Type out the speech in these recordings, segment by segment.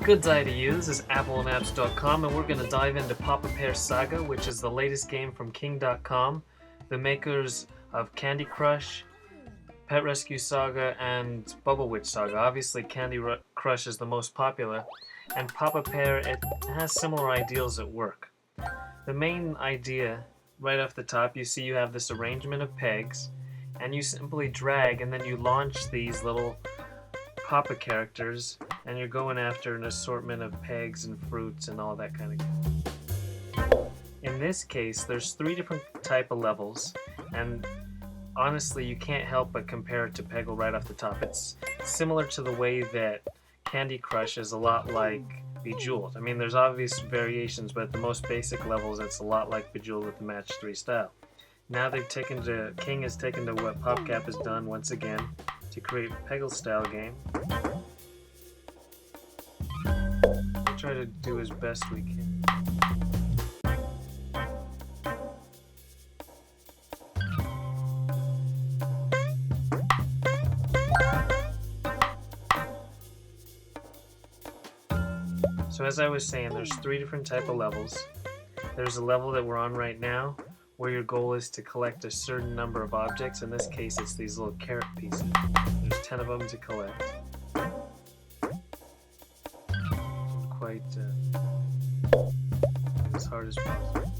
Good day to you. This is appleandapps.com, and we're going to dive into Pear Saga, which is the latest game from King.com, the makers of Candy Crush, Pet Rescue Saga, and Bubble Witch Saga. Obviously, Candy Crush is the most popular, and Pear, it has similar ideals at work. The main idea, right off the top, you see you have this arrangement of pegs, and you simply drag, and then you launch these little Papa characters, and you're going after an assortment of pegs and fruits and all that kind of stuff. In this case, there's 3 different type of levels, and honestly, you can't help but compare it to Peggle right off the top. It's similar to the way that Candy Crush is a lot like Bejeweled. I mean, there's obvious variations, but at the most basic levels, it's a lot like Bejeweled with the Match 3 style. Now King has taken to what PopCap has done once again to create a Peggle style game. We'll try to do as best we can. So as I was saying, there's 3 different type of levels. There's a level that we're on right now, where your goal is to collect a certain number of objects. In this case, it's these little carrot pieces. There's 10 of them to collect. Quite as hard as possible.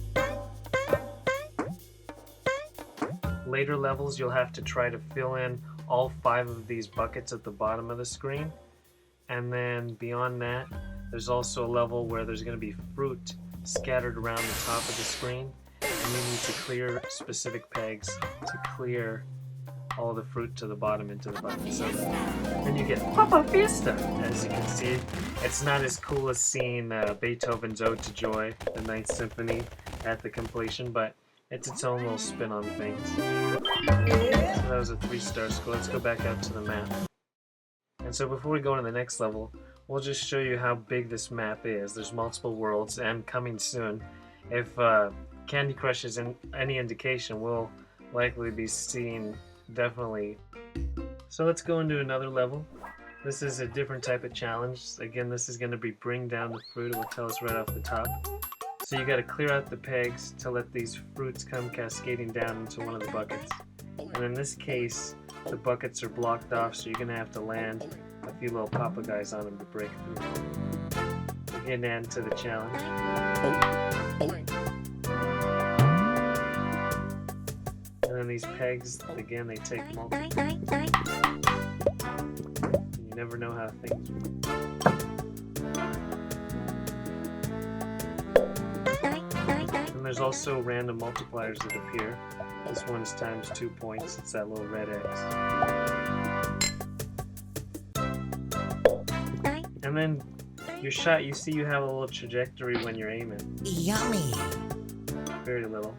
Later levels, you'll have to try to fill in all 5 of these buckets at the bottom of the screen. And then beyond that, there's also a level where there's going to be fruit scattered around the top of the screen. And you need to clear specific pegs to clear all the fruit to the bottom into the bucket. So then you get Papa Fiesta. As you can see, it's not as cool as seeing Beethoven's Ode to Joy, the Ninth Symphony, at the completion, but it's its own little spin on things. So that was a 3-star score. Let's go back out to the map. And so before we go on to the next level, we'll just show you how big this map is. There's multiple worlds, and coming soon. If Candy Crush is any indication, we'll likely be seeing definitely. So let's go into another level. This is a different type of challenge. Again, this is going to be bring down the fruit. It will tell us right off the top. So you got to clear out the pegs to let these fruits come cascading down into one of the buckets. And in this case, the buckets are blocked off, so you're going to have to land a few little Papa guys on them to break through. We're getting into the challenge. And then these pegs, again, they take multiple. You never know how things work. And there's also random multipliers that appear. This one's times 2 points. It's that little red X. And then your shot, you see you have a little trajectory when you're aiming. Yummy! Very little.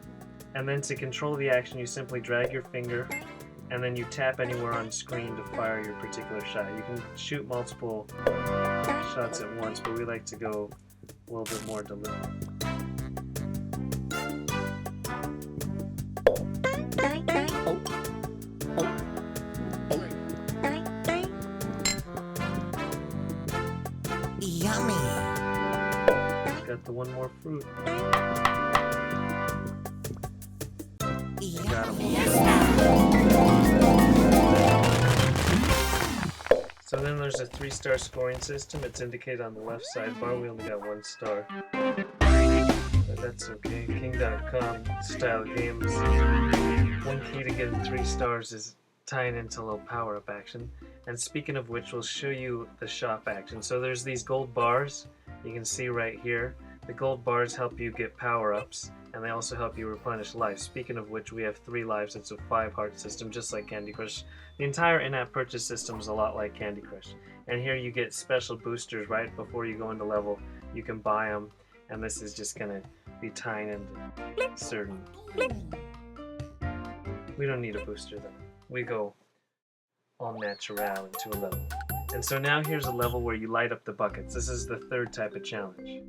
And then to control the action, you simply drag your finger, and then you tap anywhere on screen to fire your particular shot. You can shoot multiple shots at once, but we like to go a little bit more deliberate. Yummy! Got the one more fruit. Yummy. Got him. So then there's a 3-star scoring system. It's indicated on the left sidebar. We only got 1 star. But that's okay. King.com style games. One key to getting 3 stars is tying into a little power-up action. And speaking of which, we'll show you the shop action. So there's these gold bars you can see right here. The gold bars help you get power-ups, and they also help you replenish life. Speaking of which, we have 3 lives. It's a 5-heart system, just like Candy Crush. The entire in-app purchase system is a lot like Candy Crush. And here you get special boosters right before you go into level. You can buy them, and this is just going to be tying into certain. We don't need a booster though. We go all natural into a level. And so now here's a level where you light up the buckets. This is the 3rd type of challenge.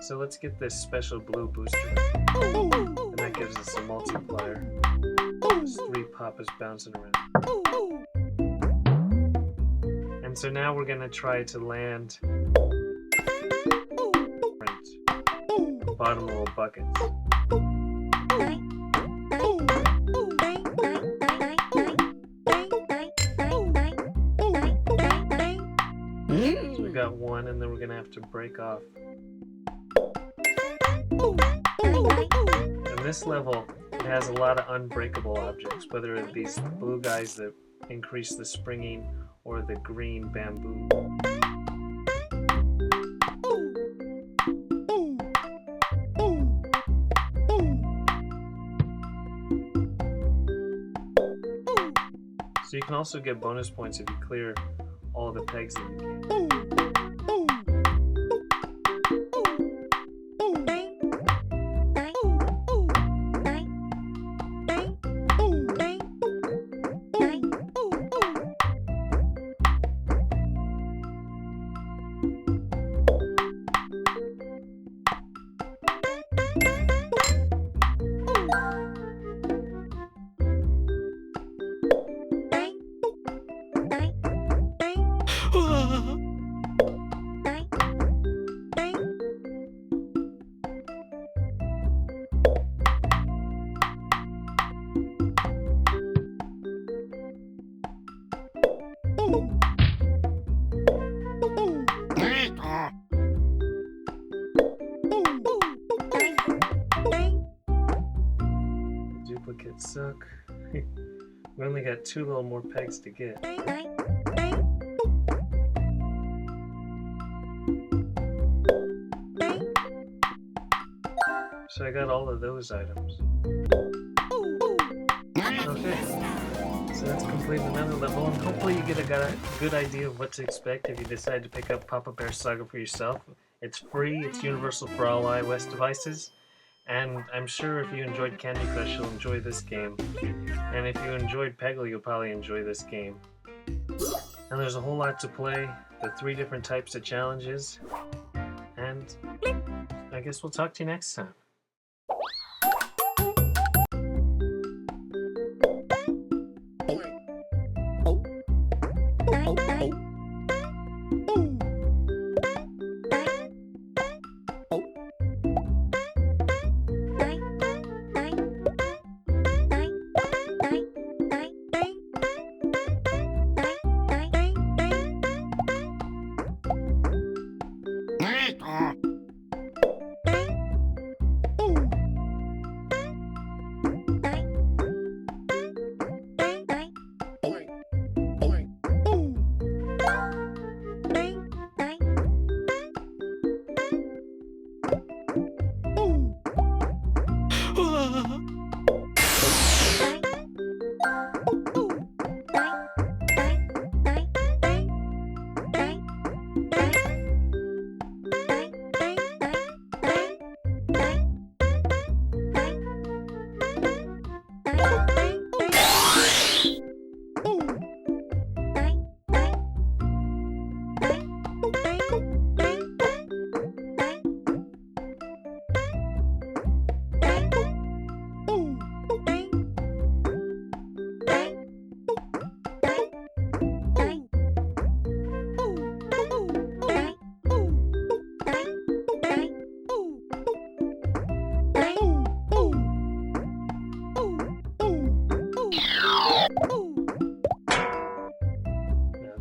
So let's get this special blue booster. And that gives us a multiplier. There's 3 Papas bouncing around. And And so now we're going to try to land bottom little buckets. So we got one, and then we're going to have to break off. And this level, it has a lot of unbreakable objects, whether it's these blue guys that increase the springing or the green bamboo. So you can also get bonus points if you clear all the pegs that you can. Duplicates suck. We only got 2 little more pegs to get. So I got all of those items. Okay, so that's completed another level, and hopefully you get a good idea of what to expect if you decide to pick up Pear Saga for yourself. It's free, it's universal for all iOS devices, and I'm sure if you enjoyed Candy Crush, you'll enjoy this game. And if you enjoyed Peggle, you'll probably enjoy this game. And there's a whole lot to play, the 3 different types of challenges, and I guess we'll talk to you next time.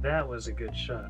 That was a good shot.